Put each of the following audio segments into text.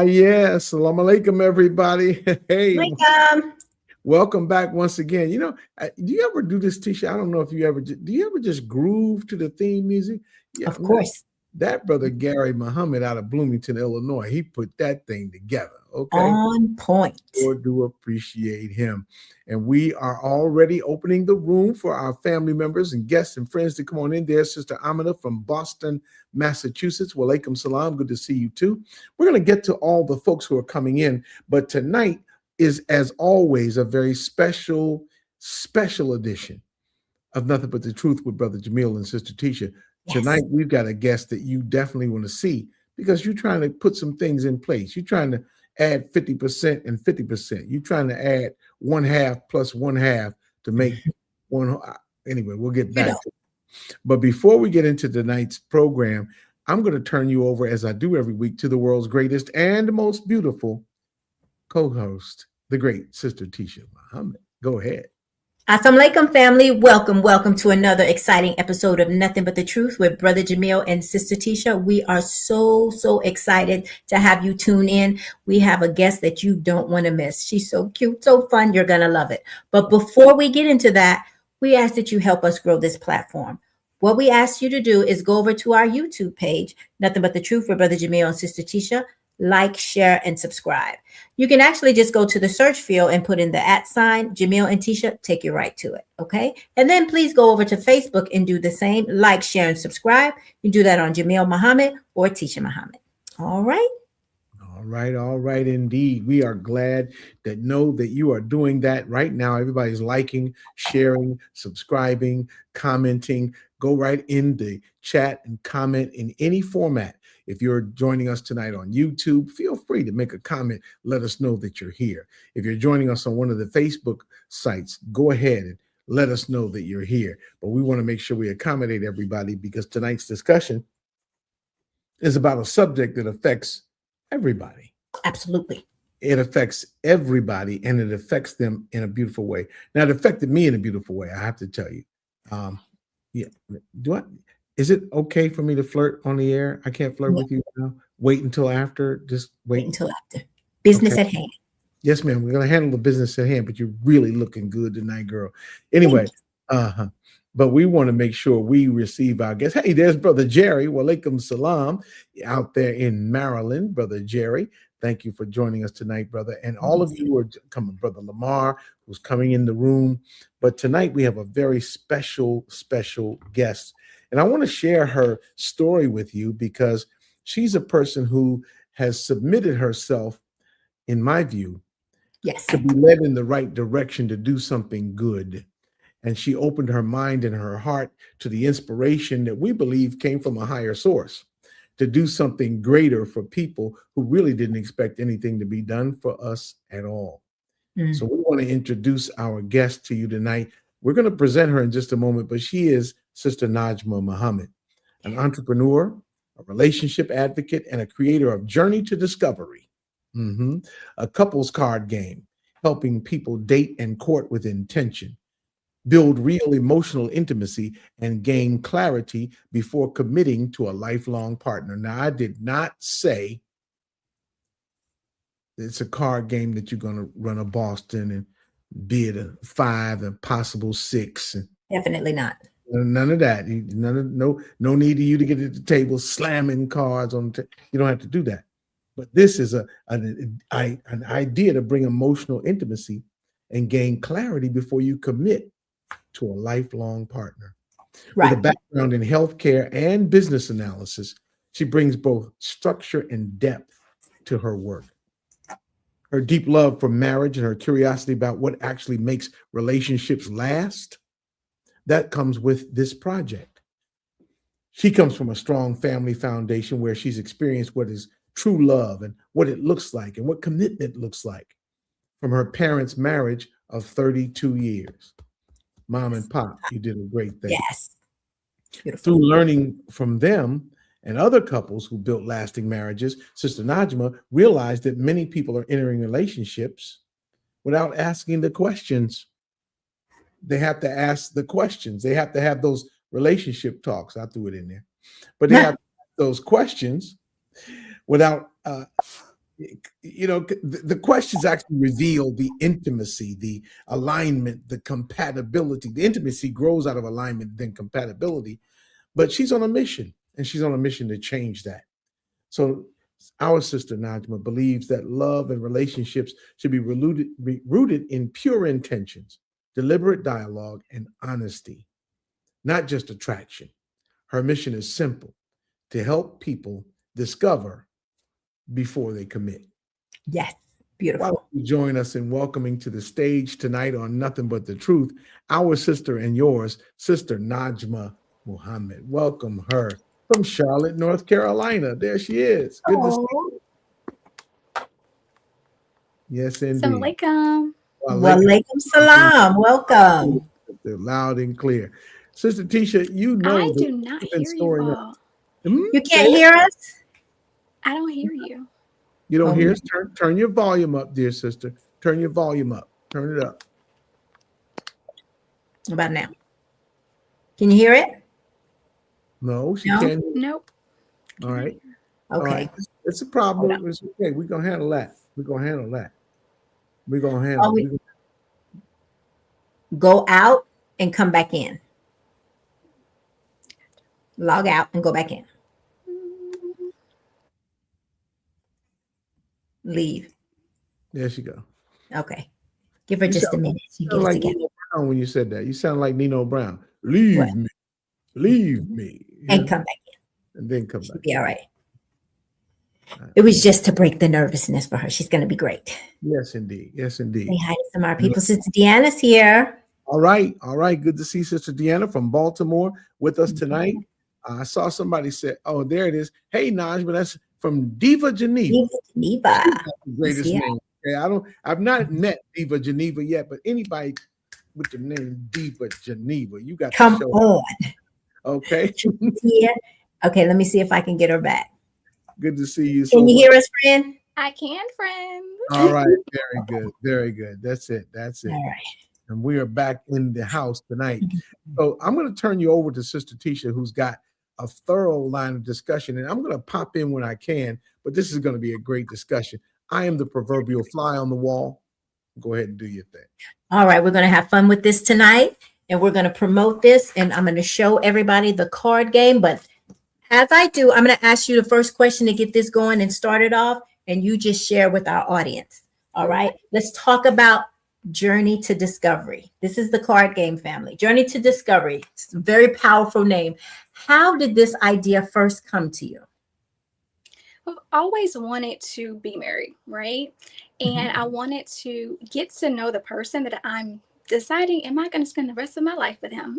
Yes. Assalamu alaikum, everybody. Hey, Welcome. welcome back once again. Do you ever do this, Tisha? I don't know if you ever do. You ever just groove to the theme music? Yeah, Of man, course. that brother Gary Muhammad out of Bloomington, Illinois, he put that thing together. Okay. On point. Sure do appreciate him. And we are already opening the room for our family members and guests and friends to come on in there. Sister Amina from Boston, Massachusetts. Walaikum salam. Good to see you too. We're going to get to all the folks who are coming in, but tonight is, as always, a very special edition of Nothing But the Truth with Brother Jamil and Sister Tisha. Yes. Tonight, we've got a guest that you definitely want to see because you're trying to put some things in place. You're trying to add 50% and 50%. You're trying to add one half plus one half to make one. Anyway, we'll get back to it. But before we get into tonight's program, I'm going to turn you over, as I do every week, to the world's greatest and most beautiful co-host, the great Sister Tisha Muhammad. Go ahead. Assalamu alaikum, family. Welcome to another exciting episode of Nothing But the Truth with Brother Jamil and Sister Tisha. We are so excited to have you tune in. We have a guest that you don't want to miss. She's so cute, so fun. You're going to love it. But before we get into that, we ask that you help us grow this platform. What we ask you to do is go over to our YouTube page, Nothing But the Truth with Brother Jamil and Sister Tisha. Like, share, and subscribe. You can actually just go to the search field and put in the @ Jamil and Tisha, take you right to it, okay? And then please go over to Facebook and do the same, like, share, and subscribe. You do that on Jamil Muhammad or Tisha Muhammad. All right? All right, indeed. We are glad that know that you are doing that right now. Everybody's liking, sharing, subscribing, commenting. Go right in the chat and comment in any format. If you're joining us tonight on YouTube, feel free to make a comment. Let us know that you're here. If you're joining us on one of the Facebook sites, go ahead and let us know that you're here. But we want to make sure we accommodate everybody because tonight's discussion is about a subject that affects everybody. Absolutely. It affects everybody and it affects them in a beautiful way. Now, it affected me in a beautiful way, I have to tell you. Is it okay for me to flirt on the air? I can't flirt with you now. Wait until after. Just wait until after. Business at hand. Yes, ma'am. We're going to handle the business at hand, but you're really looking good tonight, girl. Anyway, but we want to make sure we receive our guests. Hey, there's Brother Jerry. Walaikum salam out there in Maryland. Brother Jerry, thank you for joining us tonight, brother. And all of you who are coming, Brother Lamar, who's coming in the room. But tonight we have a very special guest. And I want to share her story with you because she's a person who has submitted herself, in my view, to be led in the right direction to do something good. And she opened her mind and her heart to the inspiration that we believe came from a higher source to do something greater for people who really didn't expect anything to be done for us at all. So we want to introduce our guest to you tonight. We're going to present her in just a moment, but she is Sister Najmah Muhammad, an entrepreneur, a relationship advocate, and a creator of Journey to Discovery, a couples card game, helping people date and court with intention, build real emotional intimacy, and gain clarity before committing to a lifelong partner. Now, I did not say it's a card game that you're going to run a Boston and bid a 5 and possible 6. Definitely not. None of that. No need of you to get at the table slamming cards on. You don't have to do that. But this is an idea to bring emotional intimacy and gain clarity before you commit to a lifelong partner. Right. With a background in healthcare and business analysis, she brings both structure and depth to her work. Her deep love for marriage and her curiosity about what actually makes relationships last, that comes with this project. She comes from a strong family foundation where she's experienced what is true love and what it looks like and what commitment looks like from her parents' marriage of 32 years. Mom and Pop, you did a great thing. Yes. Beautiful. Through learning from them and other couples who built lasting marriages, Sister Najmah realized that many people are entering relationships without asking the questions. They have to ask the questions. They have to have those relationship talks. I threw it in there. But they have those questions without the questions actually reveal the intimacy, the alignment, the compatibility. The intimacy grows out of alignment, then compatibility. But she's on a mission, and she's on a mission to change that. So our sister Najma believes that love and relationships should be rooted in pure intentions, deliberate dialogue, and honesty, not just attraction. Her mission is simple: to help people discover before they commit. Yes, Why beautiful. don't you join us in welcoming to the stage tonight on Nothing But the Truth, our sister and yours, Sister Najma Muhammad. Welcome her from Charlotte, North Carolina. There she is. Good to see you. Yes, indeed. Assalamualaikum. Walaikum salam. Welcome. Loud and clear. Sister Tisha, you know I that do not you've been hear you storing up. all. You can't hear us? I don't hear you. You don't Oh, hear us? Turn your volume up, dear sister. Turn your volume up. Turn it up. What about now? Can you hear it? No, she No? can't. Nope. All right. Okay. All right. It's a problem. It's okay. We're gonna handle that. We're gonna handle that. We're gonna handle it. Go out and come back in. Log out and go back in. Leave. There she go. Okay. Give her You just a sound- minute. She You get sound it like together. Nino Brown when you said that. You sound like Nino Brown. Leave What? me. Leave me. And come back in. And then come She'll back. be all right. It was just to break the nervousness for her. She's going to be great. Yes, indeed. Yes, indeed. Say hi to some of our people. Sister Deanna's here. All right. All right. Good to see Sister Deanna from Baltimore with us tonight. I saw somebody say, oh, there it is. Hey, Najma, that's from Diva Geneva. Geneva. The greatest Yeah. name. Okay, I've not met Diva Geneva yet, but anybody with the name Diva Geneva, you got Come to show on. Okay. Here. Okay, let me see if I can get her back. Good to see you. Can you hear us, friend? I can, friend. All right. Very good. Very good. That's it. That's it. All right. And we are back in the house tonight. So I'm going to turn you over to Sister Tisha, who's got a thorough line of discussion. And I'm going to pop in when I can, but this is going to be a great discussion. I am the proverbial fly on the wall. Go ahead and do your thing. All right, we're going to have fun with this tonight, and we're going to promote this, and I'm going to show everybody the card game. But as I do, I'm going to ask you the first question to get this going and start it off, and you just share with our audience. All right, let's talk about Journey to Discovery. This is the card game family. Journey to Discovery. It's a very powerful name. How did this idea first come to you? I've always wanted to be married, right? And I wanted to get to know the person that I'm deciding, am I going to spend the rest of my life with him?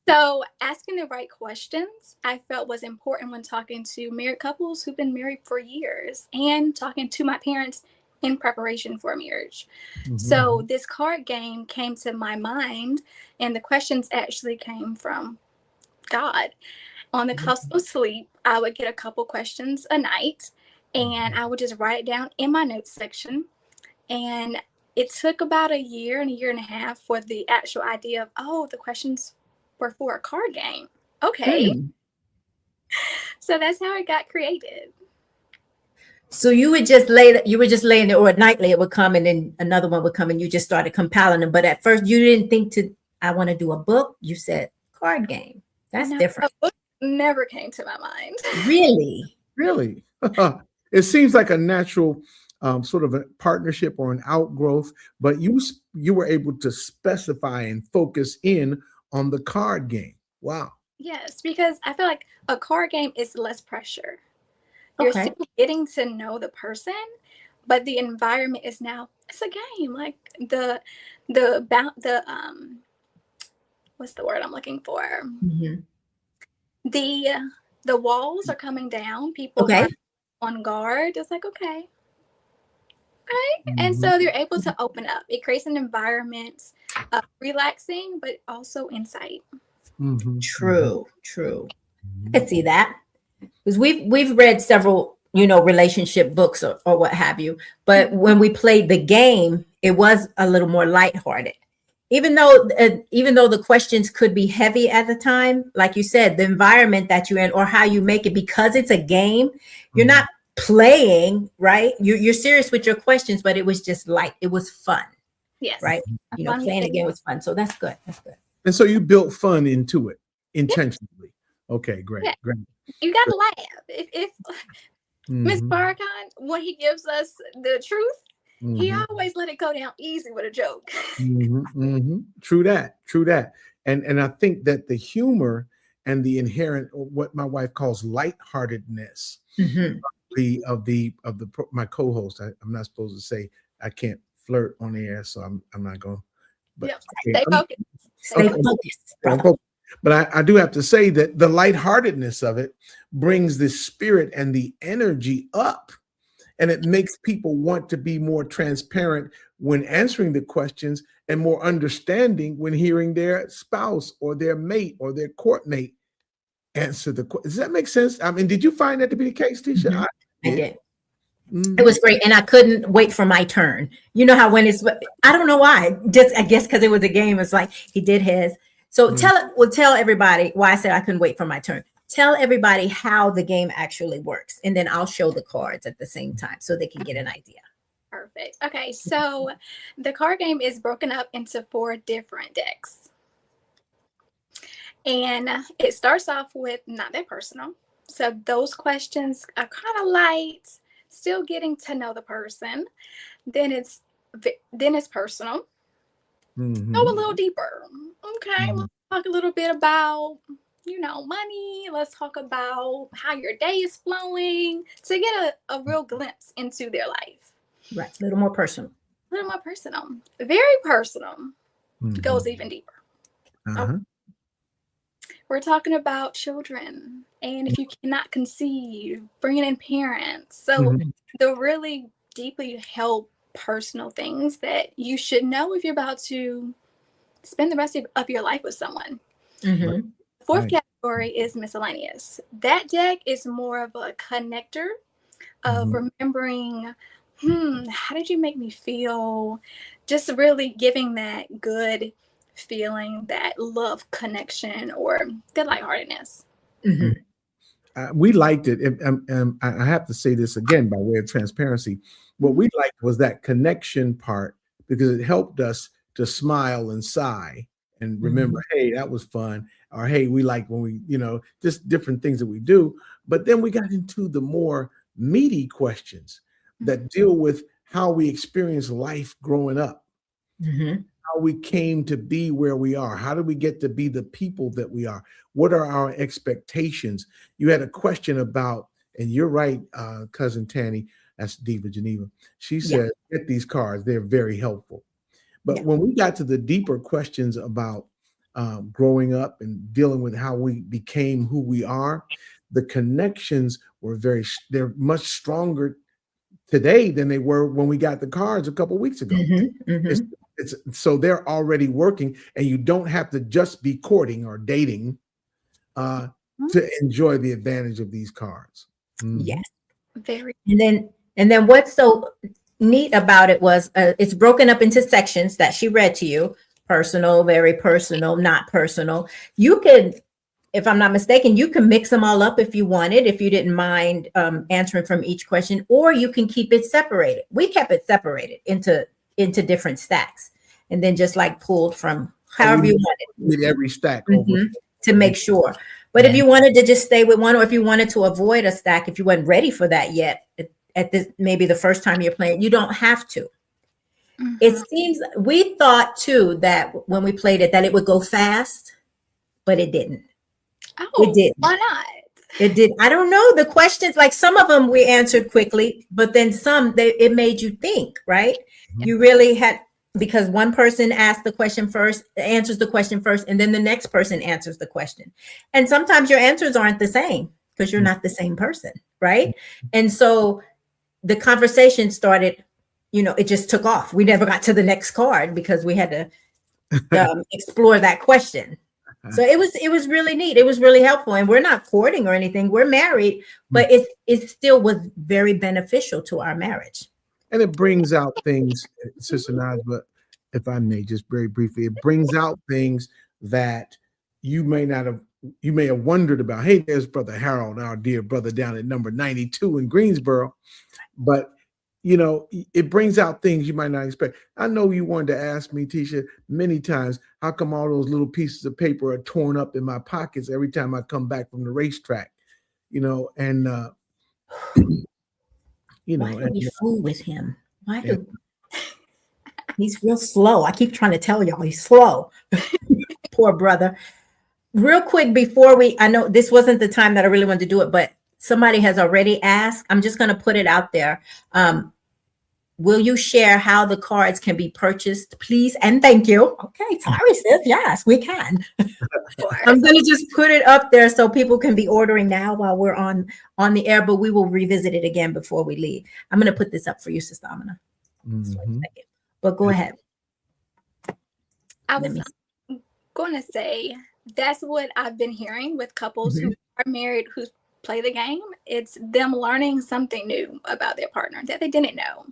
So asking the right questions, I felt was important when talking to married couples who've been married for years and talking to my parents in preparation for marriage. So this card game came to my mind, and the questions actually came from God. On the cost of sleep, I would get a couple questions a night, and I would just write it down in my notes section. And it took about a year and a half for the actual idea of, oh, the questions were for a card game. Okay. So that's how it got created. So you would just lay it, or nightly it would come, and then another one would come, and you just started compiling them. But at first you didn't think I want to do a book. You said card game. That's different. A book never came to my mind. Really? Really? It seems like a natural sort of a partnership or an outgrowth, but you were able to specify and focus in on the card game. Wow. Yes, because I feel like a card game is less pressure. You're still getting to know the person, but the environment is now, it's a game. Like the what's the word I'm looking for? The walls are coming down. People are on guard. It's like, okay. Right. And so they're able to open up. It creates an environment of relaxing, but also insight. True. I see that. Because we've read several, relationship books or what have you. But when we played the game, it was a little more lighthearted. Even though the questions could be heavy at the time, like you said, the environment that you're in or how you make it, because it's a game, you're not playing, right? You're serious with your questions, but it was just light. It was fun, Yes. right? A You know, fun playing the game. game was fun. So that's good. That's good. And so you built fun into it Yeah. intentionally. Okay, great, Yeah. great. You gotta laugh. If Miss Mhm, Farrakhan, when he gives us the truth, he mhm, always let it go down easy with a joke. mhm, mhm. True that, true that. And I think that the humor and the inherent, or what my wife calls lightheartedness, Mhm. my co-host. I'm not supposed to say I can't flirt on the air, so I'm not going. But Yep. okay, Stay focused. Stay Stay okay, focused. focused, yeah, brother. but I do have to say that the lightheartedness of it brings the spirit and the energy up, and it makes people want to be more transparent when answering the questions and more understanding when hearing their spouse or their mate or their court mate answer the question. Does that make sense? I mean, did you find that to be the case, Tisha? Mhm. I I did. did. It Mhm. was great, and I couldn't wait for my turn. You know how when it's, I don't know why. Just I guess because it was a game. It's like he did his. So Mhm. tell everybody why I said I couldn't wait for my turn. Tell everybody how the game actually works, and then I'll show the cards at the same time so they can get an idea. Perfect. Okay, so the card game is broken up into 4 different decks. And it starts off with not that personal. So those questions are kind of light, still getting to know the person. Then it's personal. Go a Mhm. little deeper. Okay, Mhm. let's talk a little bit about money. Let's talk about how your day is flowing to get a real glimpse into their life. Right, a little more personal. A little more personal. Very personal. Goes Mhm. even deeper. Okay. Uh-huh. We're talking about children, and if you cannot conceive, bringing in parents. So Mhm. the really deeply held personal things that you should know if you're about to spend the rest of your life with someone. Mm-hmm. Fourth Right. category is miscellaneous. That deck is more of a connector of Mhm. remembering, how did you make me feel? Just really giving that good feeling, that love connection, or the lightheartedness. Mhm. Mm-hmm. We liked it. I have to say this again by way of transparency. What Mhm. we liked was that connection part because it helped us to smile and sigh and remember, Mm-hmm. hey, that was fun. Or hey, we like when we, just different things that we do. But then we got into the more meaty questions that deal with how we experience life growing up, Mm-hmm. how we came to be where we are. How did we get to be the people that we are? What are our expectations? You had a question about, and you're right, cousin Tanny, that's Diva Geneva. She Yeah. said, get these cards, they're very helpful. But Yeah. when we got to the deeper questions about growing up and dealing with how we became who we are, the connections they're much stronger today than they were when we got the cards a couple weeks ago. Mm-hmm. It's Mm-hmm. it's so they're already working, and you don't have to just be courting or dating uh, to enjoy the advantage of these cards. Yes. Mhm. Very. And then what's so neat about it was it's broken up into sections that she read to you: personal, very personal, not personal. You could, if I'm not mistaken, you can mix them all up if you wanted, if you didn't mind answering from each question, or you can keep it separated. We kept it separated into different stacks, and then just like pulled from Oh, however you wanted. we did every stack over. Mhm, to make sure. But if Mhm. you wanted to just stay with one, or if you wanted to avoid a stack, if you weren't ready for that yet, at this maybe the first time you're playing, you don't have to. It Mhm. seems we thought too that when we played it that it would go fast, but it didn't. It Oh, didn't. why not? It did. I don't know. The questions, like some of them we answered quickly, but then some it made you think, right? Mhm. You really had, because one person asked the question first, answers the question first, and then the next person answers the question. And sometimes your answers aren't the same because you're not the same person, right? And so the conversation started, it just took off. We never got to the next card because we had to explore that question. So it was really neat. It was really helpful, and we're not courting or anything. We're married, but it still was very beneficial to our marriage. And it brings out things, Sister Najma, if I may, just very briefly, it brings out things that you may not have you may have wondered about, hey, there's Brother Harold, our dear brother down at number 92 in Greensboro. But, it brings out things you might not expect. I know you wanted to ask me, Tisha, many times, how come all those little pieces of paper are torn up in my pockets every time I come back from the racetrack? And, Why do we fool with him? He's real slow. I keep trying to tell y'all he's slow. Poor brother. Real quick before I know this wasn't the time that I really wanted to do it, but somebody has already asked. I'm just going to put it out there. Will you share how the cards can be purchased, please? And thank you. Okay, Tari says yes, we can. I'm going to just put it up there so people can be ordering now while we're on the air, but we will revisit it again before we leave. I'm going to put this up for you, Sister Amina. But go ahead. I was going to say that's what I've been hearing with couples who are married who play the game. It's them learning something new about their partner that they didn't know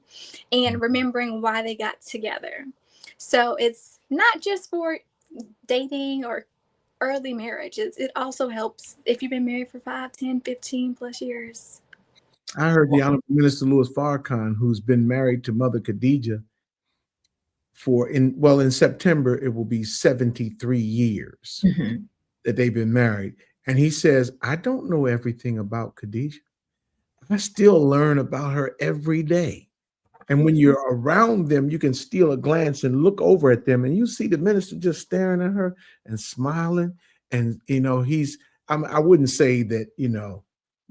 and remembering why they got together. So it's not just for dating or early marriage. It also helps if you've been married for 5, 10, 15 plus years. I heard the Honorable Minister Louis Farrakhan, who's been married to Mother Khadijah in September, it will be 73 years that they've been married. And he says, I don't know everything about Khadijah. I still learn about her every day. And when you're around them, you can steal a glance and look over at them and you see the minister just staring at her and smiling. And, I wouldn't say that,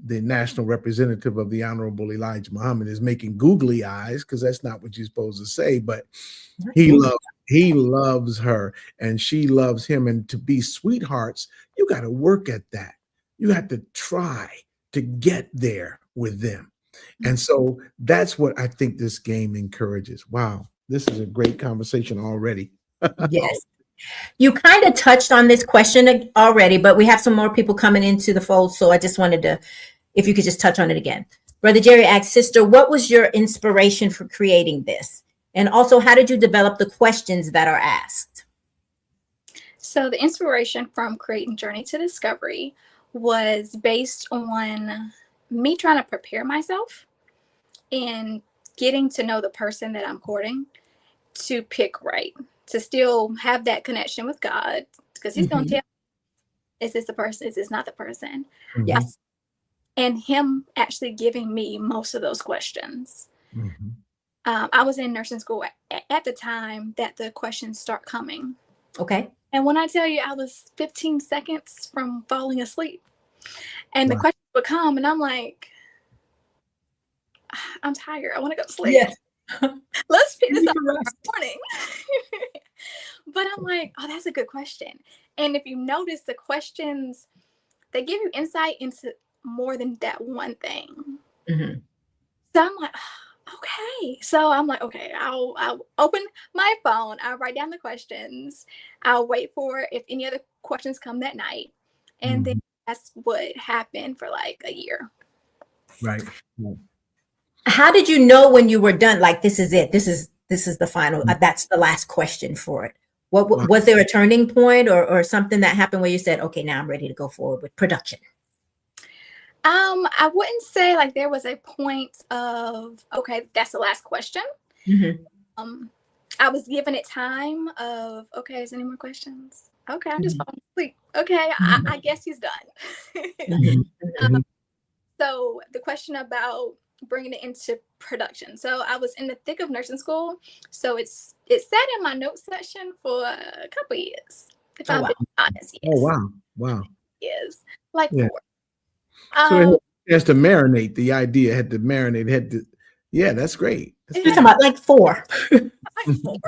the national representative of the Honorable Elijah Muhammad is making googly eyes, because that's not what you're supposed to say, but he loves her and she loves him. And to be sweethearts, you got to work at that. You have to try to get there with them. And so that's what I think this game encourages. Wow, this is a great conversation already. Yes. You kind of touched on this question already, but we have some more people coming into the fold. So I just wanted to, if you could just touch on it again. Brother Jerry asked, Sister, what was your inspiration for creating this? And also, how did you develop the questions that are asked? So the inspiration from creating Journey to Discovery was based on me trying to prepare myself and getting to know the person that I'm courting to pick right, to still have that connection with God, because he's going to tell, is this the person? Is this not the person? Yes. And him actually giving me most of those questions. I was in nursing school at the time that the questions start coming. Okay. And when I tell you, I was 15 seconds from falling asleep. And the questions would come, and I'm like, I'm tired. I want to go to sleep. Yes. Let's pick this up tomorrow morning. But I'm like, oh, that's a good question. And if you notice, the questions, they give you insight into more than that one thing. So I'm like, okay. So I'm like, okay, I'll open my phone. I'll write down the questions. I'll wait for if any other questions come that night. And then that's what happened for like a year. Right. How did you know when you were done? Like, this is it. This is the final. That's the last question for it. What was there a turning point or something that happened where you said, okay, now I'm ready to go forward with production? I wouldn't say like there was a point of, okay, that's the last question. I was given it time of, okay, is there any more questions? Okay, I'm just falling asleep. Okay, I guess he's done. So the question about bringing it into production. So I was in the thick of nursing school. So it sat in my notes section for a couple of years. If I'm being honest, yes. Oh, wow. Yes, like 4. So it has to marinate. The idea had to marinate. Yeah, that's great. You're talking about like 4. Like 4.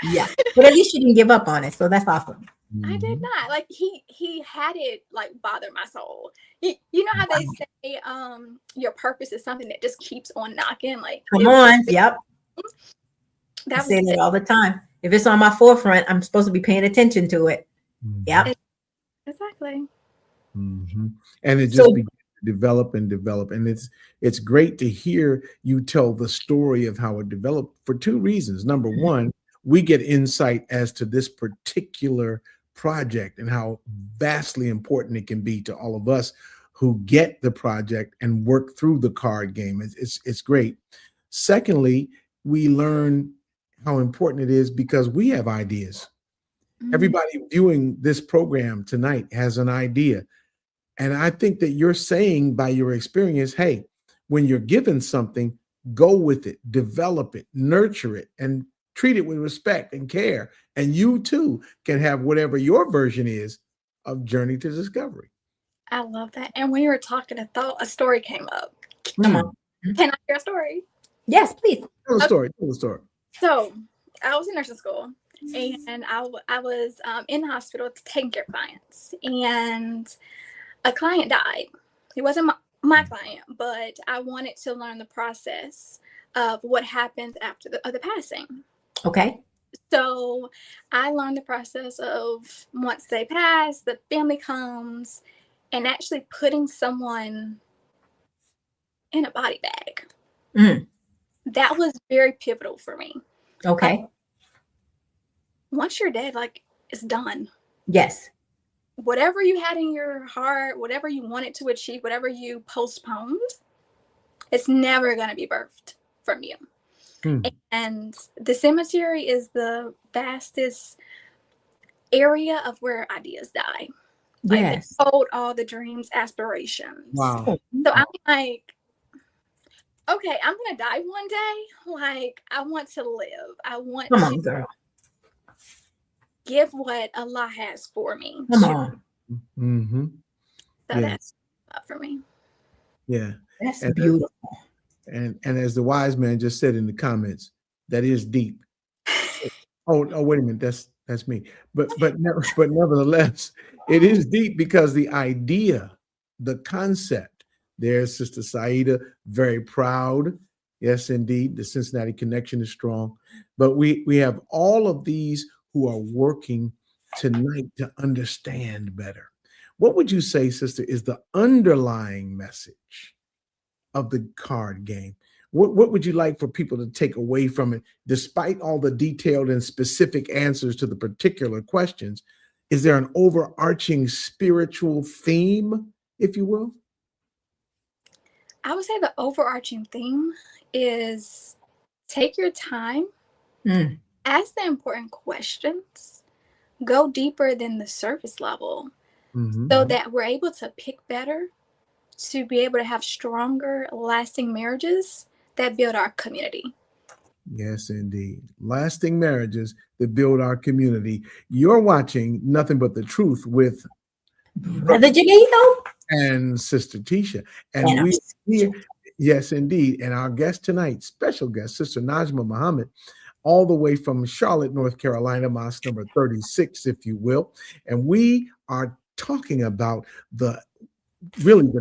Yeah, but at least you didn't give up on it. So that's awesome. I did not. Like he had it like bother my soul. You know how they say your purpose is something that just keeps on knocking. Like, come on, yep. I say that all the time. If it's on my forefront, I'm supposed to be paying attention to it. Yep. Exactly. And it just begins to develop, and it's great to hear you tell the story of how it developed for 2 reasons. Number one, we get insight as to this particular project and how vastly important it can be to all of us who get the project and work through the card game. It's great. Secondly, we learn how important it is because we have ideas. Everybody viewing this program tonight has an idea. And I think that you're saying by your experience, hey, when you're given something, go with it, develop it, nurture it, and treat it with respect and care. And you too can have whatever your version is of Journey to Discovery. I love that. And when you were talking, I thought a story came up. Come on. Can I hear a story? Yes, please. Tell the story. Tell the story. So I was in nursing school, and I was in the hospital taking care of clients, and a client died. He wasn't my client, but I wanted to learn the process of what happens after the passing. Okay. So I learned the process of once they pass, the family comes, and actually putting someone in a body bag. That was very pivotal for me. Okay. Once you're dead, like, it's done. Yes. Whatever you had in your heart, whatever you wanted to achieve, whatever you postponed, it's never going to be birthed from you. And the cemetery is the vastest area of where ideas die. Like, Yes. they hold all the dreams, aspirations. Wow. So I'm like, okay, I'm going to die one day. Like, I want to live. I want Come to on, girl. give what Allah has for me. Come on. Mm-hmm. So Yeah. that's up for me. Yeah. That's And- beautiful. And as the wise man just said in the comments, that is deep. Oh, wait a minute, that's me. But nevertheless, it is deep because the idea, the concept. There's Sister Saida, very proud. Yes, indeed, the Cincinnati connection is strong. But we have all of these who are working tonight to understand better. What would you say, sister, is the underlying message of the card game? What would you like for people to take away from it, despite all the detailed and specific answers to the particular questions? Is there an overarching spiritual theme, if you will? I would say the overarching theme is take your time, ask the important questions, go deeper than the surface level, so that we're able to pick better, to be able to have stronger, lasting marriages that build our community. Yes, indeed. Lasting marriages that build our community. You're watching Nothing But the Truth with Brother Jamil and Sister Tisha. And and our we here, yes, indeed. And our guest tonight, special guest, Sister Najmah Muhammad, all the way from Charlotte, North Carolina, mosque number 36, if you will. And we are talking about the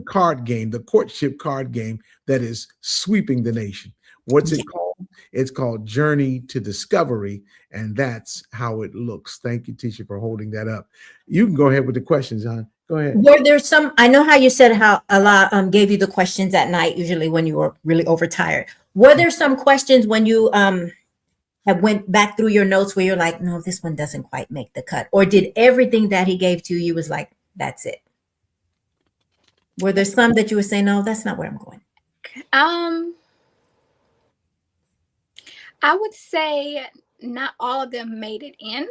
card game, the courtship card game that is sweeping the nation. What's it called? It's called Journey to Discovery, and that's how it looks. Thank you, Tisha, for holding that up. You can go ahead with the questions, hon. Go ahead. Were there some, I know how you said how Allah gave you the questions at night, usually when you were really overtired. Were there some questions when you have went back through your notes where you're like, no, this one doesn't quite make the cut? Or did everything that he gave to you was like, that's it? Were there some that you would say, no, that's not where I'm going? I would say not all of them made it in.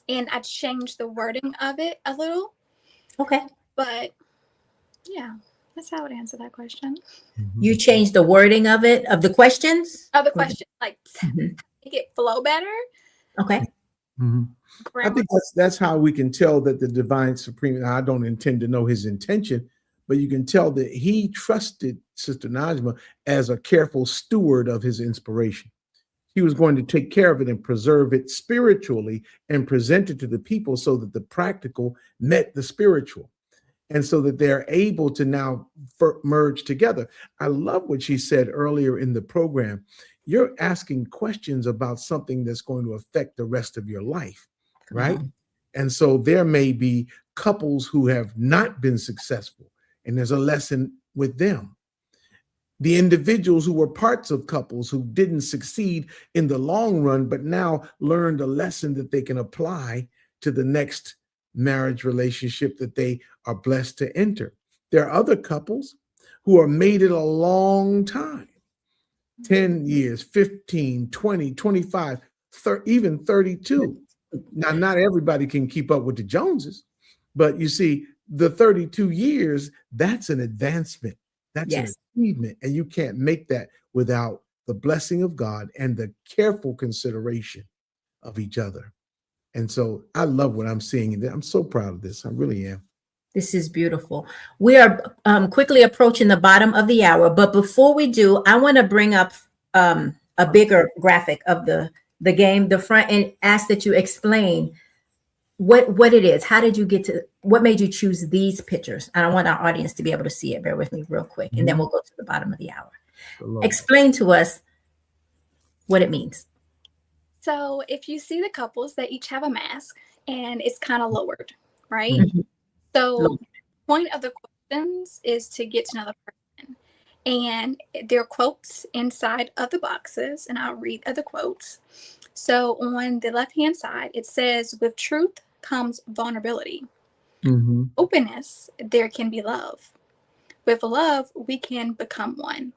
And I changed the wording of it a little. Okay. But yeah, that's how I would answer that question. You changed the wording of it, of the questions? Of the question, like make it flow better. Okay. I think that's how we can tell that the divine supreme, I don't intend to know his intention, but you can tell that he trusted Sister Najmah as a careful steward of his inspiration. He was going to take care of it and preserve it spiritually and present it to the people so that the practical met the spiritual, and so that they're able to now merge together. I love what she said earlier in the program. You're asking questions about something that's going to affect the rest of your life, right? And so there may be couples who have not been successful, and there's a lesson with them. The individuals who were parts of couples who didn't succeed in the long run, but now learned a lesson that they can apply to the next marriage relationship that they are blessed to enter. There are other couples who are made it a long time, 10 years, 15, 20, 25, 30, even 32. Now, not everybody can keep up with the Joneses, but you see, the 32 years, that's an advancement. That's an achievement. And you can't make that without the blessing of God and the careful consideration of each other. And so I love what I'm seeing. And I'm so proud of this. I really am. This is beautiful. We are quickly approaching the bottom of the hour. But before we do, I want to bring up a bigger graphic of the game, the front, and ask that you explain what it is. How did you get to, what made you choose these pictures? And I want our audience to be able to see it. Bear with me real quick. And then we'll go to the bottom of the hour. Explain to us what it means. So if you see the couples, they each have a mask and it's kind of lowered, right? So the point of the questions is to get to know the person. And there are quotes inside of the boxes, and I'll read the quotes. So on the left-hand side, it says, with truth comes vulnerability. Openness, there can be love. With love, we can become one.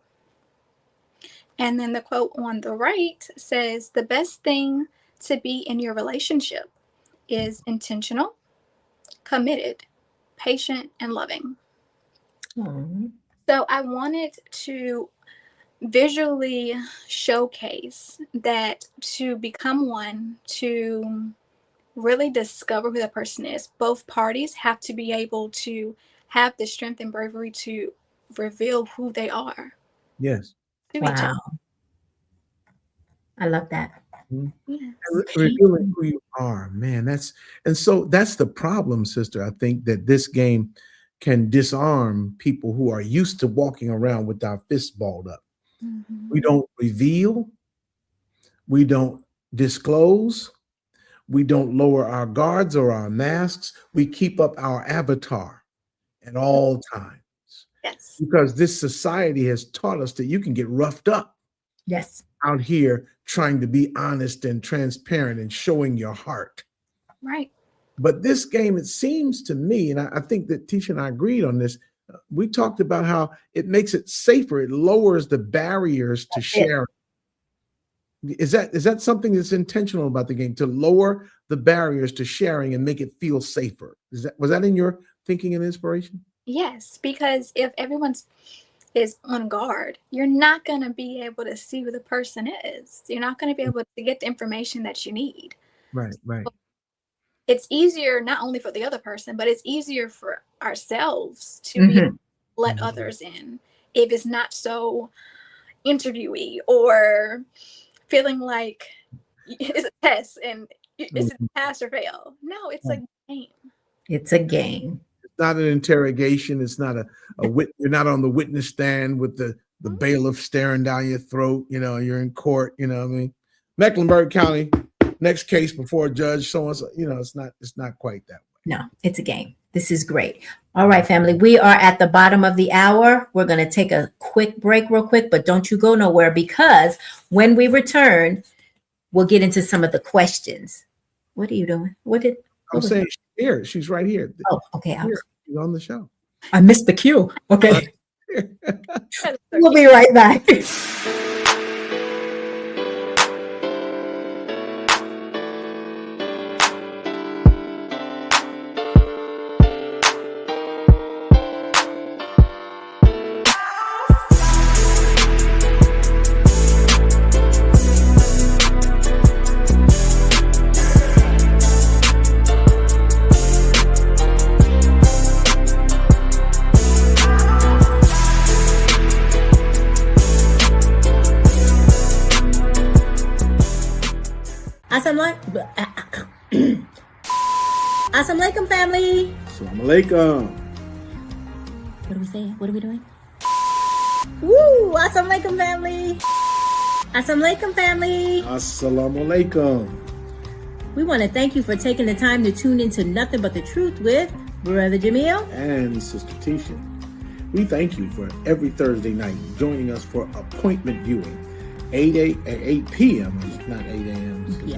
And then the quote on the right says, the best thing to be in your relationship is intentional, committed, patient, and loving. So I wanted to visually showcase that to become one, to really discover who the person is, both parties have to be able to have the strength and bravery to reveal who they are. Yes. Wow. I love that. Yes. Revealing who you are, man. That's the problem, sister. I think that this game can disarm people who are used to walking around with our fists balled up. We don't reveal, we don't disclose, we don't lower our guards or our masks. We keep up our avatar at all times. Yes. Because this society has taught us that you can get roughed up. Yes. Out here trying to be honest and transparent and showing your heart. Right. But this game, it seems to me, and I think that Tisha and I agreed on this, we talked about how it makes it safer. It lowers the barriers to sharing. Is that something that's intentional about the game, to lower the barriers to sharing and make it feel safer? Was that in your thinking and inspiration? Yes, because if everyone's is on guard, you're not going to be able to see who the person is. You're not going to be able to get the information that you need. Right. So it's easier not only for the other person, but it's easier for ourselves to be able to let others in if it's not so interviewee or feeling like it's a test and it's a pass or fail. No, it's a game. It's a game. Not an interrogation. It's not a you're not on the witness stand with the bailiff staring down your throat. You're in court. You know what I mean? Mecklenburg County, next case before a judge. So on. It's not quite that way. No, it's a game. This is great. All right, family. We are at the bottom of the hour. We're going to take a quick break real quick, but don't you go nowhere, because when we return, we'll get into some of the questions. What are you doing? I'm saying she's here. She's right here. Oh, okay. She's on the show. I missed the cue. Okay. We'll be right back. Assalamualaikum, family. Assalamualaikum. What are we saying? What are we doing? Woo! Assalamualaikum, family. Assalamualaikum, family. Assalamualaikum. We want to thank you for taking the time to tune into Nothing But the Truth with Brother Jamil and Sister Tisha. We thank you for every Thursday night joining us for appointment viewing. 8 p.m. Not 8 a.m. Yeah,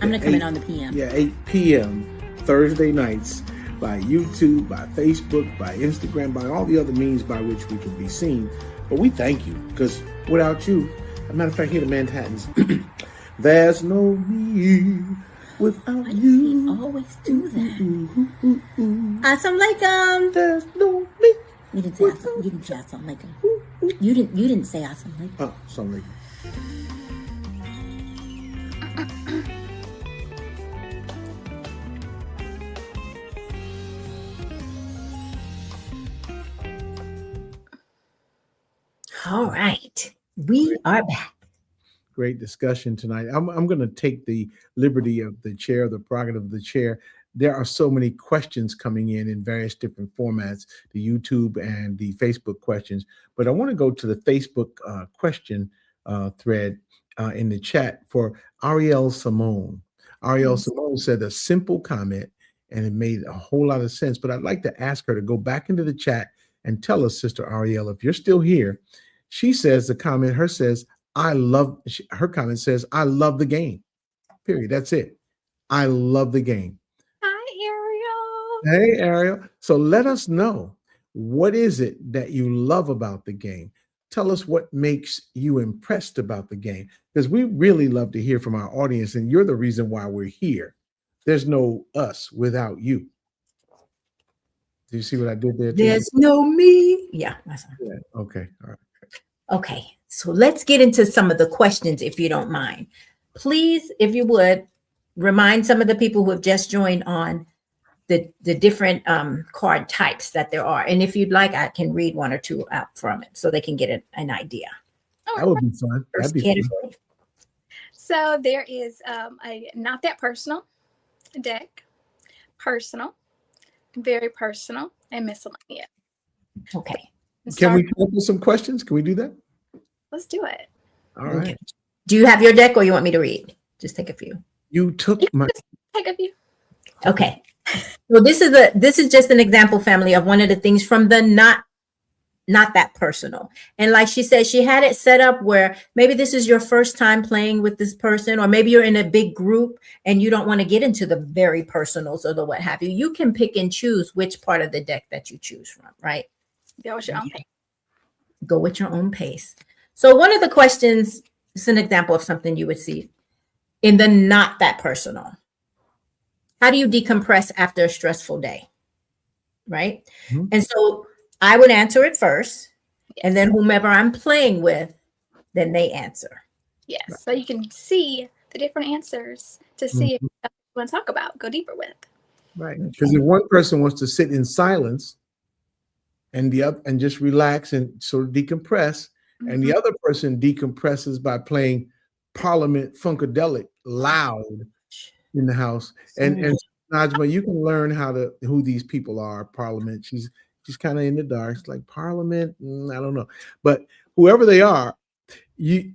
I'm going to come in on the p.m. Yeah, 8 p.m. Thursday nights by YouTube, by Facebook, by Instagram, by all the other means by which we can be seen. But we thank you, because without you, as a matter of fact, here the Manhattans, there's no me without Why you. does he always do that? Assalamualaikum. There's no me. You didn't say assalamualaikum. You didn't say assalamualaikum. Oh, something. All right. We are back. Great discussion tonight. I'm going to take the liberty of the chair, the prerogative of the chair. There are so many questions coming in various different formats, the YouTube and the Facebook questions. But I want to go to the Facebook question thread in the chat for Ariel Simone. Ariel Simone said a simple comment, and it made a whole lot of sense. But I'd like to ask her to go back into the chat and tell us, Sister Ariel, if you're still here. She says her comment says, I love the game. Period. That's it. I love the game. Hi, Ariel. Hey, Ariel. So let us know, what is it that you love about the game? Tell us what makes you impressed about the game, because we really love to hear from our audience, and you're the reason why we're here. There's no us without you. Do you see what I did there? There's no me. Yeah. Yeah. Okay. All right. Okay. So let's get into some of the questions, if you don't mind. Please, if you would, remind some of the people who have just joined on the different card types that there are. And if you'd like, I can read one or two out from it so they can get an idea. That would be fun. First That'd be category. fun. So there is a not that personal deck, personal, very personal, and miscellaneous. Okay. Can we come up with some questions? Can we do that? Let's do it. All right. Okay. Do you have your deck, or you want me to read? Just take a few. You took my. Take a few. Okay. So this is just an example, family, of one of the things from the not that personal. And like she said, she had it set up where maybe this is your first time playing with this person, or maybe you're in a big group and you don't want to get into the very personals or the what have you. You can pick and choose which part of the deck that you choose from, right? Go with your own pace. Go with your own pace. So one of the questions is an example of something you would see in the not that personal. How do you decompress after a stressful day? Right? Mm-hmm. And so I would answer it first, and then whomever I'm playing with, then they answer. Yes. So you can see the different answers to see if you want to talk about, go deeper with. Right. Because if one person wants to sit in silence and the other and just relax and sort of decompress, and the other person decompresses by playing Parliament Funkadelic loud in the house. And Najmah, you can learn who these people are. Parliament, she's kind of in the dark. It's like Parliament, I don't know. But whoever they are, you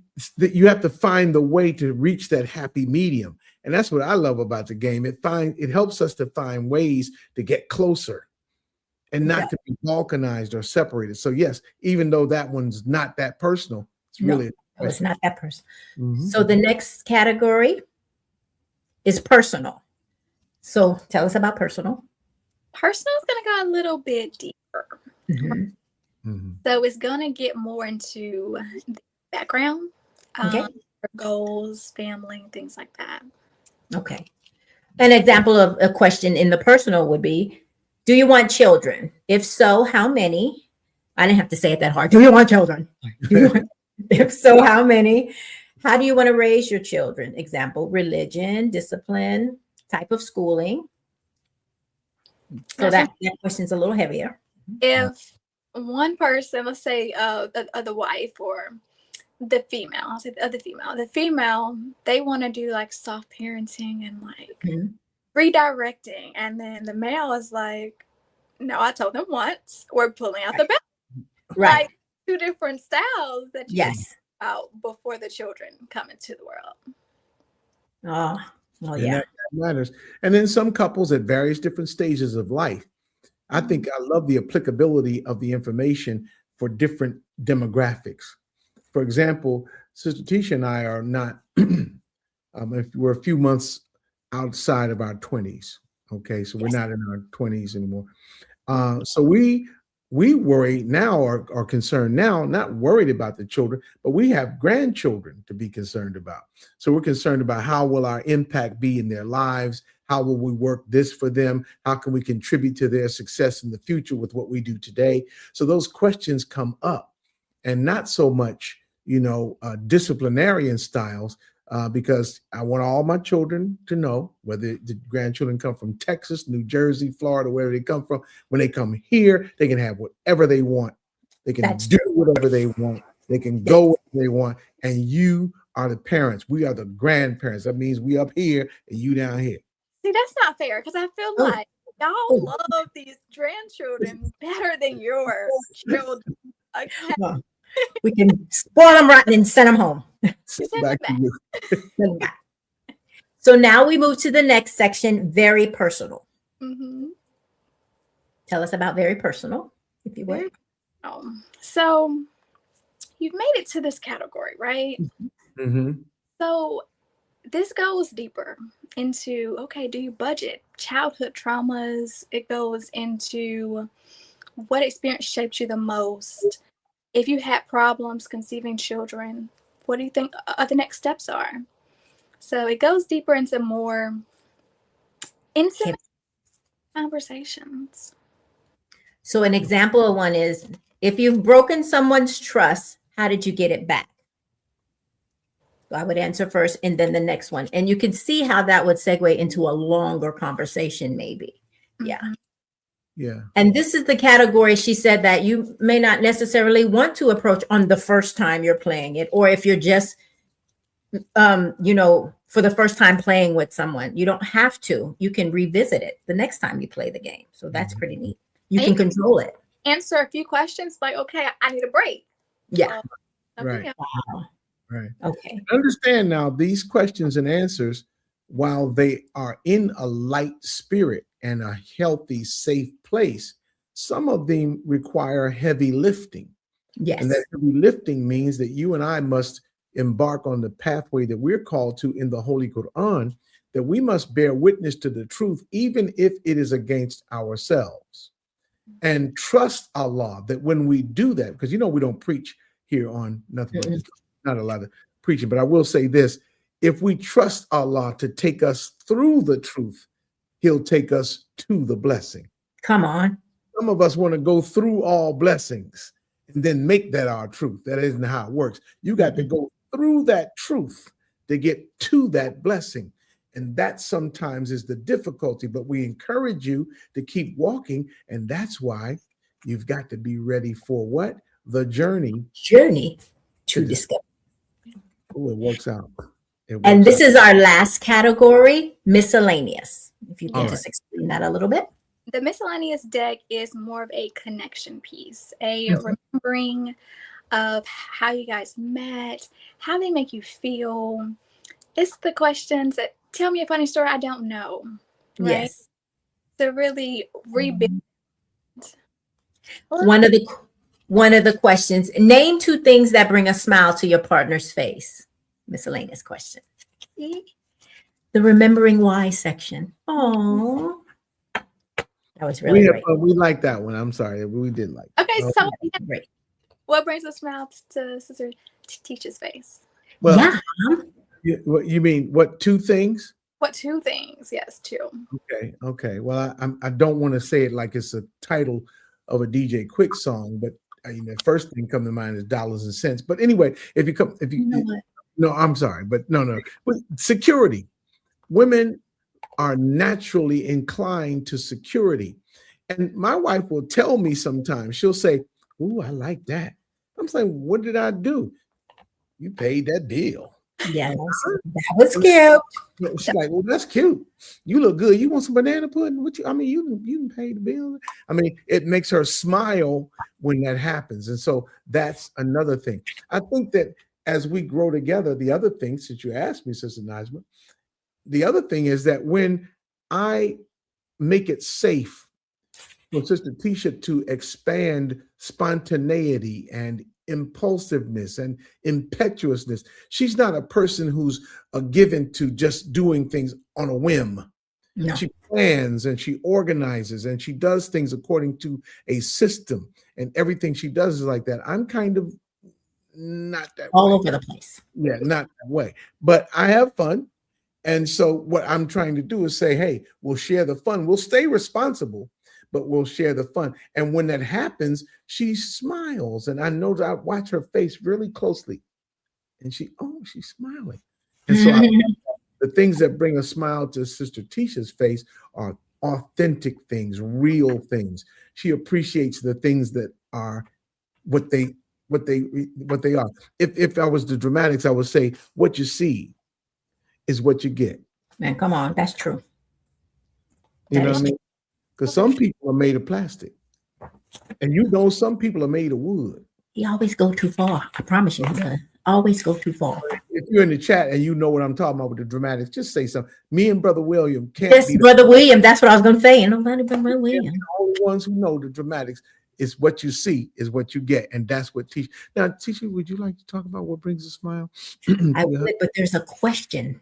have to find the way to reach that happy medium. And that's what I love about the game. It helps us to find ways to get closer and not to be balkanized or separated. So yes, even though that one's not that personal, it's really it's not that personal. So the next category is personal. So tell us about personal. Personal is going to go a little bit deeper. So it's going to get more into the background, goals, family, things like that. Okay. An example of a question in the personal would be, do you want children? If so, how many? I didn't have to say it that hard. Do you want children? If so, how many? How do you want to raise your children? Example, religion, discipline, type of schooling. So that question's a little heavier. If one person, let's say the wife or the female, I'll say the female, they want to do like soft parenting and like redirecting. And then the male is like, no, I told them once, we're pulling out the belt. Right. Like two different styles that you out before the children come into the world. Oh yeah. That matters. And then some couples at various different stages of life. I think I love the applicability of the information for different demographics. For example, Sister Tisha and I are not, we're a few months outside of our 20s. Okay, so we're Yes. not in our 20s anymore. So we worry now, or are concerned now, not worried about the children, but we have grandchildren to be concerned about. So we're concerned about how will our impact be in their lives? How will we work this for them? How can we contribute to their success in the future with what we do today? So those questions come up, and not so much, disciplinarian styles, because I want all my children to know, whether the grandchildren come from Texas, New Jersey, Florida, wherever they come from, when they come here, they can have whatever they want. They can That's do whatever they want. They can Yes. go where they want. And you are the parents. We are the grandparents. That means we up here and you down here. See, that's not fair because I feel Oh. like y'all love these grandchildren better than your children. Okay. Well, we can spoil them rotten and send them home. Send Back them to you. Send 'em back. So now we move to the next section, very personal. Mm-hmm. Tell us about very personal, if you would. So you've made it to this category, right? Mhm. So this goes deeper into, okay, do you budget? Childhood traumas. It goes into what experience shaped you the most. If you had problems conceiving children, what do you think the next steps are? So it goes deeper into more intimate conversations. So an example of one is, if you've broken someone's trust, how did you get it back? So I would answer first and then the next one. And you can see how that would segue into a longer conversation, maybe. Yeah. Mhm. Yeah. And this is the category she said that you may not necessarily want to approach on the first time you're playing it, or if you're just, for the first time playing with someone. You don't have to. You can revisit it the next time you play the game. So that's pretty neat. You can control it. Answer a few questions like, okay, I need a break. Yeah. Right. Wow. Right. Okay. Understand now, these questions and answers, while they are in a light spirit and a healthy, safe place, some of them require heavy lifting. Yes. And that heavy lifting means that you and I must embark on the pathway that we're called to in the Holy Quran, that we must bear witness to the truth, even if it is against ourselves. And trust Allah that when we do that, because we don't preach here on nothing but not a lot of preaching, but I will say this: if we trust Allah to take us through the truth, He'll take us to the blessing. Come on. Some of us want to go through all blessings and then make that our truth. That isn't how it works. You got to go through that truth to get to that blessing. And that sometimes is the difficulty, but we encourage you to keep walking. And that's why you've got to be ready for what? The journey. Journey to discover. Oh, it works out. And this is our last category, miscellaneous. If you can All just explain that a little bit. The miscellaneous deck is more of a connection piece, a remembering of how you guys met, how they make you feel. It's the questions that tell me a funny story I don't know. Right? Yes. To really rebuild. One of the questions, name 2 things that bring a smile to your partner's face. Miscellaneous question. The remembering why section. Oh, that was really great. We like that one. I'm sorry, we did like. Okay, so Great. what brings a smile to Sister Teacher's face? Well, Yeah. what you mean? What 2 things? What 2 things? Yes, 2. Okay. Well, I don't want to say it like it's a title of a DJ Quick song, but the first thing come to mind is dollars and cents. But anyway, no, I'm sorry, but no. But security. Women are naturally inclined to security. And my wife will tell me sometimes, she'll say, "Ooh, I like that." I'm saying, "What did I do?" "You paid that bill." Yeah, that was cute. She's like, "Well, that's cute. You look good. You want some banana pudding? You can pay the bill." I mean, it makes her smile when that happens. And so that's another thing. I think that as we grow together, the other thing, since you asked me, Sister Najmah, the other thing is that when I make it safe for Sister Tisha to expand spontaneity and impulsiveness and impetuousness, she's not a person who's given to just doing things on a whim. No. She plans and she organizes and she does things according to a system, and everything she does is like that. I'm kind of not that All way. over the place. Yeah, not that way. But I have fun. And so what I'm trying to do is say, hey, we'll share the fun. We'll stay responsible, but we'll share the fun. And when that happens, she smiles. And I know that I watch her face really closely. And she's smiling. And so the things that bring a smile to Sister Tisha's face are authentic things, real things. She appreciates the things that are what they are. If I was the dramatics, I would say what you see is what you get. Man, come on. That's true. You That know is what I mean? Because some people are made of plastic. And you know some people are made of wood. He always go too far. I promise you he does. Always go too far. If you're in the chat and you know what I'm talking about with the dramatics, just say something. Me and Brother William can't Yes, be Brother William. That's what I was going to say. And nobody but Brother William. the only ones who know the dramatics. Is what you see is what you get. And that's what Tisha. Now, Tisha, would you like to talk about what brings a smile? I would, but there's a question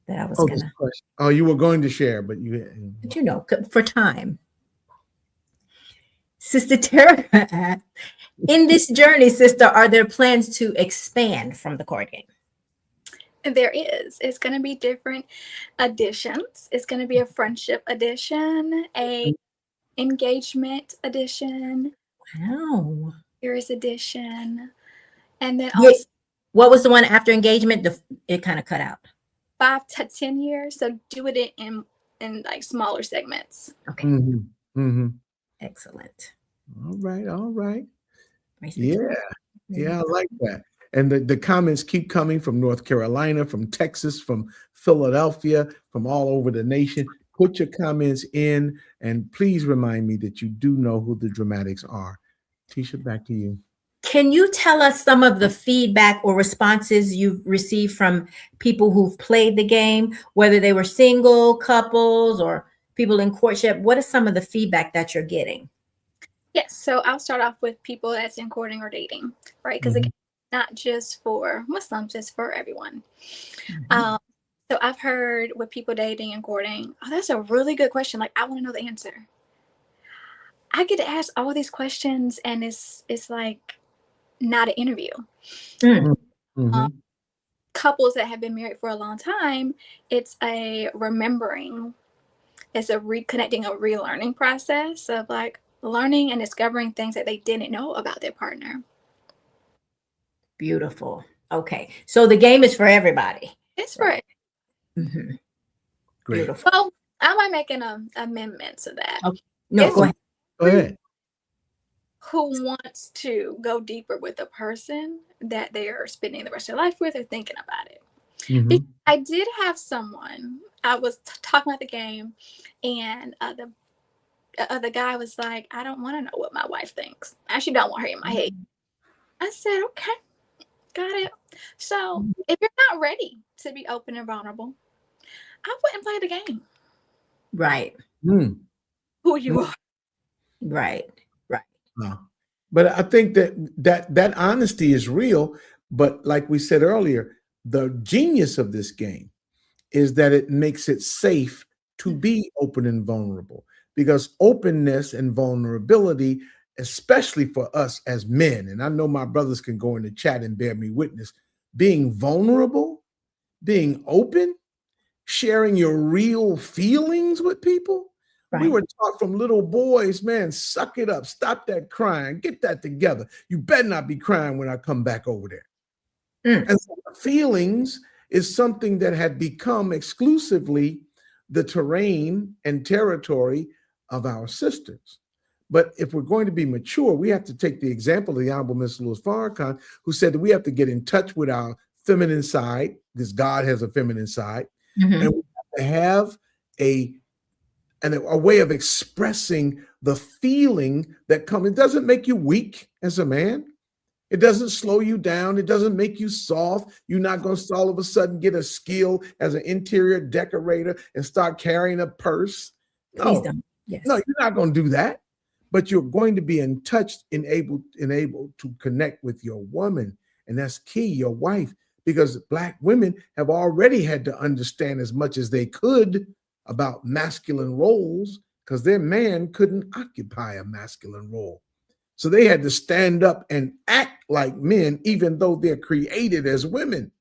that I was Oh, going to. Oh, you were going to share, but you. But you know, for time. Sister Tara, in this journey, sister, are there plans to expand from the card game? There is. It's going to be different editions. It's going to be a friendship edition, a engagement edition, Wow. series edition, and then Wait, also what was the one after engagement? It kind of cut out. 5 to 10 years. So do it in like smaller segments. Okay. Mm-hmm. Mm-hmm. Excellent. All right. Nice. Yeah, I like that. And the comments keep coming from North Carolina, from Texas, from Philadelphia, from all over the nation. Put your comments in, and please remind me that you do know who the dramatics are. Tisha, back to you. Can you tell us some of the feedback or responses you've received from people who've played the game, whether they were single, couples, or people in courtship? What is some of the feedback that you're getting? Yes. So I'll start off with people that's in courting or dating, right? Because again, not just for Muslims, it's for everyone. So I've heard with people dating and courting, oh, that's a really good question. Like, I want to know the answer. I get to ask all these questions, and it's like not an interview. Couples that have been married for a long time, it's a remembering, it's a reconnecting, a relearning process of like learning and discovering things that they didn't know about their partner. Beautiful. Okay. So the game is for everybody. It's for it. Great. Beautiful. Well, I might make an amendment to that. Okay. No, go ahead. Go ahead. Who wants to go deeper with the person that they are spending the rest of their life with or thinking about it. I did have someone, I was talking about the game, and the guy was like, I don't want to know what my wife thinks. I actually don't want her in my head. I said, okay, got it. So if you're not ready to be open and vulnerable, I wouldn't play the game. Right. Who you are. Right. But I think that honesty is real. But like we said earlier, the genius of this game is that it makes it safe to be open and vulnerable, because openness and vulnerability, especially for us as men, and I know my brothers can go in the chat and bear me witness, being vulnerable, being open, sharing your real feelings with people. Right. We were taught from little boys, man, suck it up, stop that crying, get that together. You better not be crying when I come back over there. And so feelings is something that had become exclusively the terrain and territory of our sisters. But if we're going to be mature, we have to take the example of the Honorable Mr. Louis Farrakhan, who said that we have to get in touch with our feminine side, because God has a feminine side, and we have to have a way of expressing the feeling that comes. It doesn't make you weak as a man. It doesn't slow you down. It doesn't make you soft. You're not going to all of a sudden get a skill as an interior decorator and start carrying a purse. No, please don't. Yes. No, you're not going to do that. But you're going to be in touch and able to connect with your woman. And that's key, your wife, because Black women have already had to understand as much as they could about masculine roles because their man couldn't occupy a masculine role. So they had to stand up and act like men, even though they're created as women.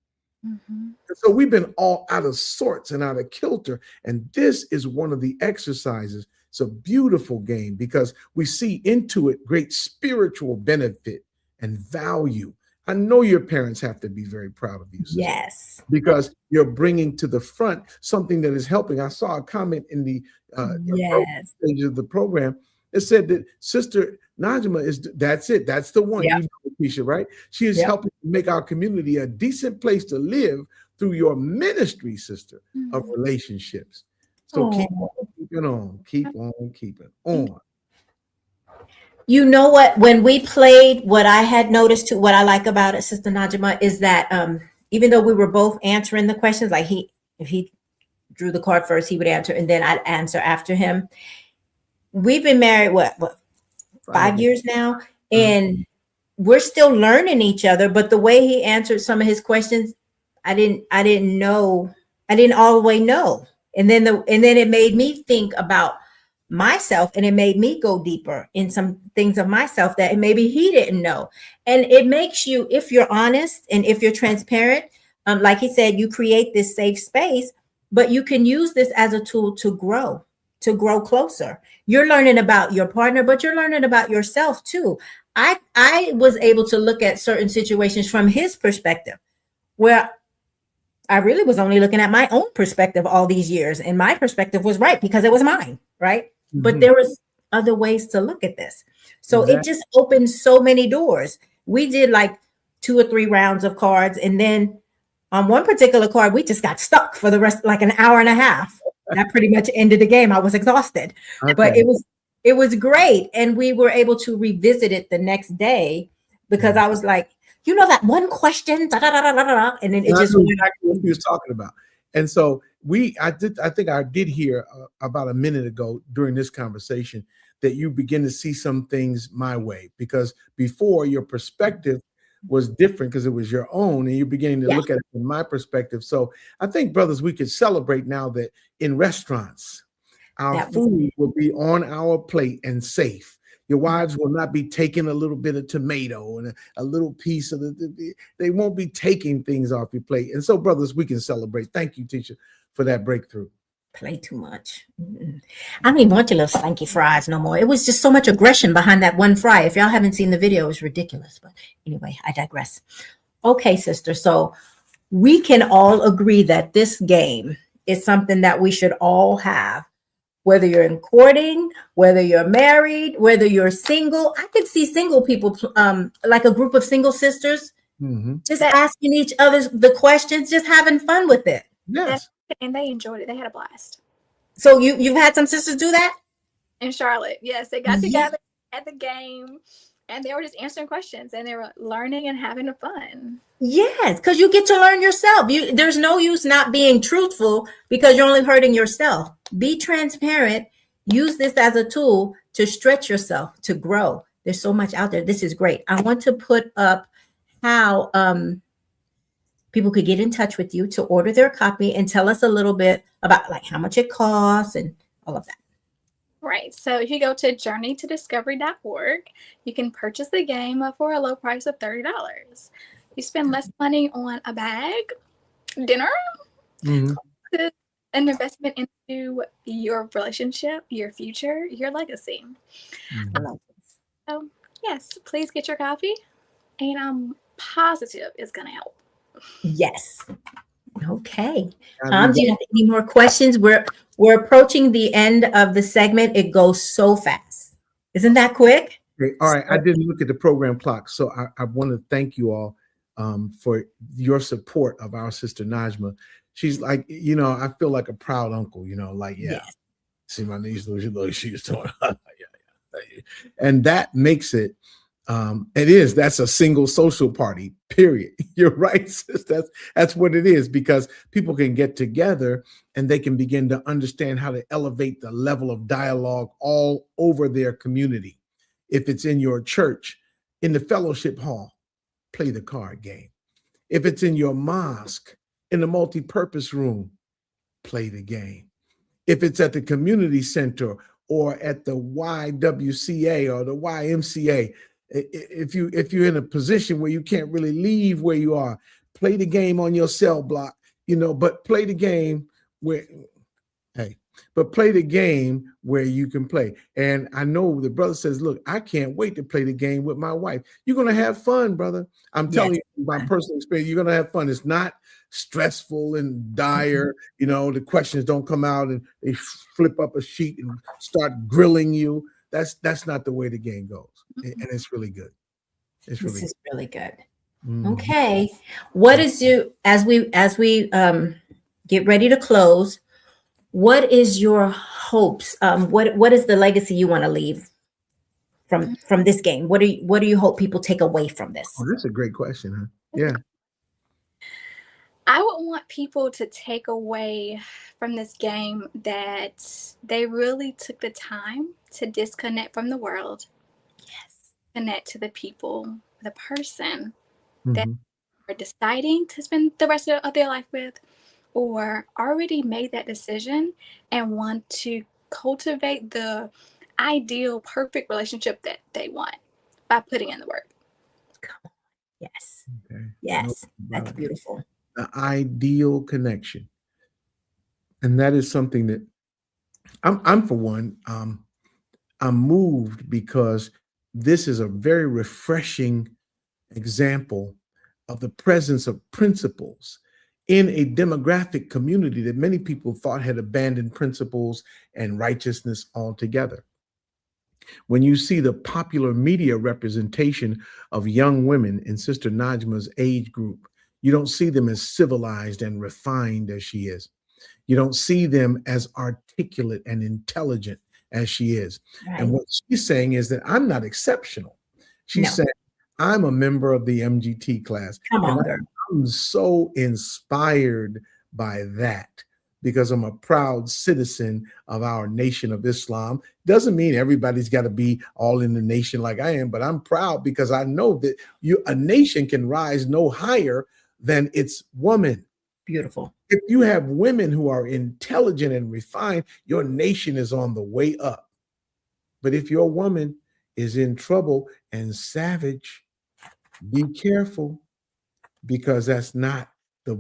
Mm-hmm. So we've been all out of sorts and out of kilter. And this is one of the exercises. It's a beautiful game because we see into it great spiritual benefit and value. I know your parents have to be very proud of you, sister, Yes. because you're bringing to the front something that is helping. I saw a comment in the Yes. stage of the program. It said that Sister Najmah is, that's it. That's the one, Yep. you know, Keisha, right? She is Yep. helping make our community a decent place to live through your ministry, sister, of relationships. So keep on keeping on, keep on keeping on. You know what? When we played, what I had noticed too, what I like about it, Sister Najma, is that even though we were both answering the questions, like if he drew the card first, he would answer, and then I'd answer after him. We've been married, what 5 years now, and we're still learning each other. But the way he answered some of his questions, I didn't know, I didn't all the way know. And then it made me think about myself, and it made me go deeper in some things of myself that maybe he didn't know. And it makes you, if you're honest and if you're transparent, like he said, you create this safe space, but you can use this as a tool to grow closer. You're learning about your partner, but you're learning about yourself too. I was able to look at certain situations from his perspective, where I really was only looking at my own perspective all these years, and my perspective was right because it was mine, right? But there was other ways to look at this. So it just opened so many doors. We did like 2 or 3 rounds of cards, and then on one particular card, we just got stuck for the rest, like an hour and a half. That pretty much ended the game. I was exhausted, but it was great, and we were able to revisit it the next day because I was like, you know, that one question, da, da, da, da, da, da, and then it just knew exactly what he was talking about. And so I think I did hear about a minute ago during this conversation that you begin to see some things my way, because before your perspective was different because it was your own, and you're beginning to look at it from my perspective. So I think, brothers, we could celebrate now that in restaurants, our food will be on our plate and safe. Your wives will not be taking a little bit of tomato and a little piece of they won't be taking things off your plate. And so, brothers, we can celebrate. Thank you, teacher, for that breakthrough. Play too much. I don't even want your little stanky fries no more. It was just so much aggression behind that one fry. If y'all haven't seen the video, it's ridiculous. But anyway, I digress. Okay, sister. So we can all agree that this game is something that we should all have. Whether you're in courting, whether you're married, whether you're single. I could see single people, like a group of single sisters, just asking each other the questions, just having fun with it. Yes. And they enjoyed it. They had a blast. So you've had some sisters do that? In Charlotte, yes. They got together at the game, and they were just answering questions, and they were learning and having fun. Yes, because you get to learn yourself. There's no use not being truthful because you're only hurting yourself. Be transparent. Use this as a tool to stretch yourself, to grow. There's so much out there. This is great. I want to put up how people could get in touch with you to order their copy, and tell us a little bit about like how much it costs and all of that. Right. So if you go to journeytodiscovery.org, you can purchase the game for a low price of $30. You spend less money on a bag, dinner, an investment into your relationship, your future, your legacy. So yes, please get your copy, and I'm positive it's going to help. Yes. Okay. Do you have any more questions? We're approaching the end of the segment. It goes so fast. Isn't that quick? Okay. All right. I didn't look at the program clock, so I want to thank you all for your support of our sister Najmah. She's like, you know, I feel like a proud uncle, you know, like, see my niece, she's doing, and that makes it. That's a single social party, period. You're right, sis. That's what it is, because people can get together and they can begin to understand how to elevate the level of dialogue all over their community. If it's in your church, in the fellowship hall, play the card game. If it's in your mosque, in the multi-purpose room, play the game. if it's at the community center or at the YWCA or the YMCA. If you're in a position where you can't really leave where you are, play the game on your cell block, but play the game where, hey, but play the game where you can play. And I know the brother says, look, I can't wait to play the game with my wife. You're going to have fun, brother. I'm telling you, my personal experience, you're going to have fun. It's not stressful and dire. The questions don't come out and they flip up a sheet and start grilling you. That's not the way the game goes. And it's really good. This is really good. Mm-hmm. Okay. What is as we get ready to close, what is your hopes? What is the legacy you want to leave from this game? What do you hope people take away from this? Oh, that's a great question, huh? Yeah. I would want people to take away from this game that they really took the time to disconnect from the world. Yes. Connect to the people, the person Mm-hmm. that are deciding to spend the rest of their life with, or already made that decision and want to cultivate the ideal, perfect relationship that they want by putting in the work. Come on. Yes. Okay. Yes. That's beautiful. The ideal connection. And that is something that I'm for one, I'm moved because this is a very refreshing example of the presence of principles in a demographic community that many people thought had abandoned principles and righteousness altogether. When you see the popular media representation of young women in Sister Najmah's age group, you don't see them as civilized and refined as she is. You don't see them as articulate and intelligent as she is. Right. And what she's saying is that I'm not exceptional. She's saying, I'm a member of the MGT class. Come on, girl. I'm so inspired by that because I'm a proud citizen of our nation of Islam. Doesn't mean everybody's got to be all in the nation like I am, but I'm proud because I know that a nation can rise no higher than its woman. Beautiful. If you have women who are intelligent and refined, your nation is on the way up. But if your woman is in trouble and savage, be careful, because that's not the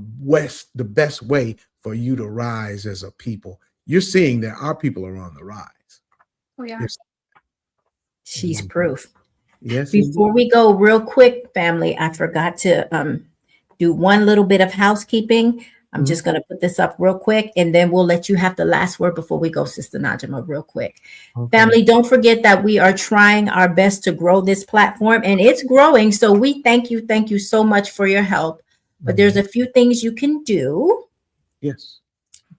best way for you to rise as a people. You're seeing that our people are on the rise. We are. Yes. She's proof. Yes. Before we go, real quick, family, I forgot to do one little bit of housekeeping. I'm just going to put this up real quick, and then we'll let you have the last word before we go, Sister Najmah, real quick. Okay. Family, don't forget that we are trying our best to grow this platform, and it's growing. So we thank you so much for your help. But there's a few things you can do. Yes.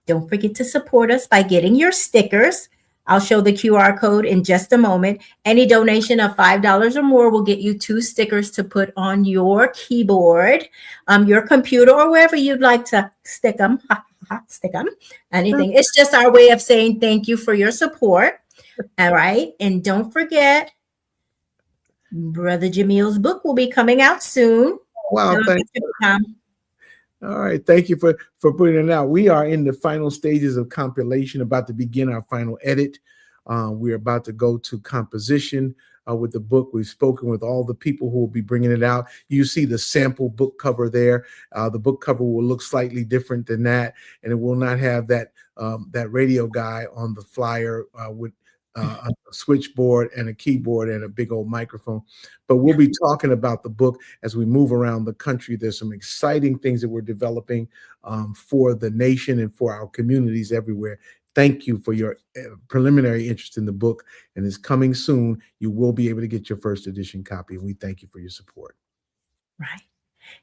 Don't forget to support us by getting your stickers. I'll show the QR code in just a moment. Any donation of $5 or more will get you 2 stickers to put on your keyboard, your computer, or wherever you'd like to stick them. Anything. It's just our way of saying thank you for your support. All right. And don't forget, Brother Jamil's book will be coming out soon. Wow. Thank you. All right. Thank you for putting it out. We are in the final stages of compilation, about to begin our final edit. We're about to go to composition with the book. We've spoken with all the people who will be bringing it out. You see the sample book cover there. The book cover will look slightly different than that, and it will not have that radio guy on the flyer with a switchboard and a keyboard and a big old microphone. But we'll be talking about the book as we move around the country. There's some exciting things that we're developing for the nation and for our communities everywhere. Thank you for your preliminary interest in the book, and it's coming soon. You will be able to get your first edition copy, and we thank you for your support. Right.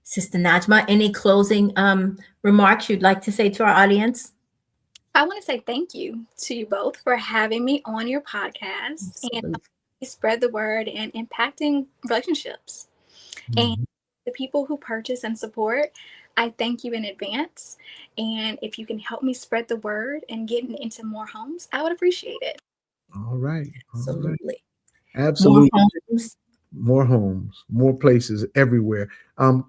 Sister Najmah, any closing remarks you'd like to say to our audience? I want to say thank you to you both for having me on your podcast. Absolutely. And spread the word and impacting relationships. Mm-hmm. And the people who purchase and support, I thank you in advance. And if you can help me spread the word and get into more homes, I would appreciate it. All right. Absolutely. Absolutely. More homes, more places everywhere.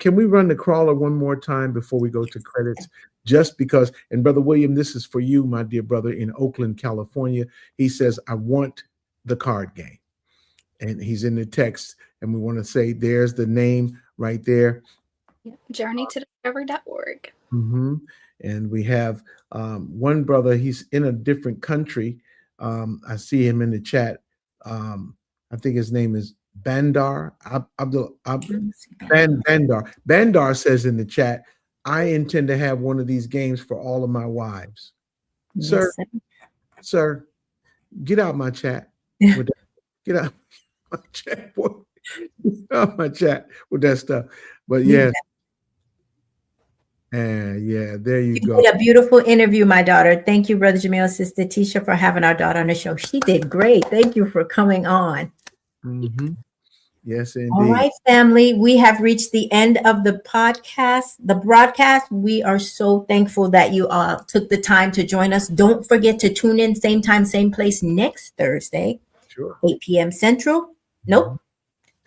Can we run the crawler one more time before we go to credits? just because. And Brother William, this is for you, my dear brother, in Oakland, California. He says, I want the card game. And he's in the text. And we want to say, there's the name right there. journeytodiscovery.org. And we have one brother, he's in a different country. I see him in the chat. I think his name is Bandar. Bandar. Bandar says in the chat, I intend to have one of these games for all of my wives. Yes, sir, get out my chat. Get out my chat, boy. Get out my chat with that stuff. But yeah. And yeah, there you go. Did a beautiful interview, my daughter. Thank you, Brother Jamil, Sister Tisha, for having our daughter on the show. She did great. Thank you for coming on. Yes, indeed. All right, family. We have reached the end of the podcast, the broadcast. We are so thankful that you took the time to join us. Don't forget to tune in, same time, same place next Thursday. Sure. 8 p.m. Central. Nope.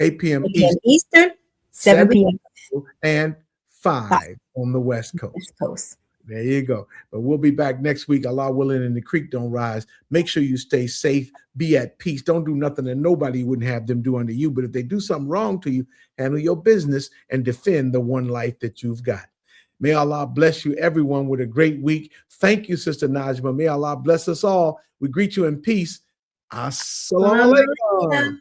8 p.m. Eastern. 7 p.m. And 5 on the West Coast. There you go. But we'll be back next week, Allah willing, and the creek don't rise. Make sure you stay safe, be at peace. Don't do nothing that nobody wouldn't have them do unto you. But if they do something wrong to you, handle your business and defend the one life that you've got. May Allah bless you, everyone, with a great week. Thank you, Sister Najmah. May Allah bless us all. We greet you in peace. Assalamu alaikum.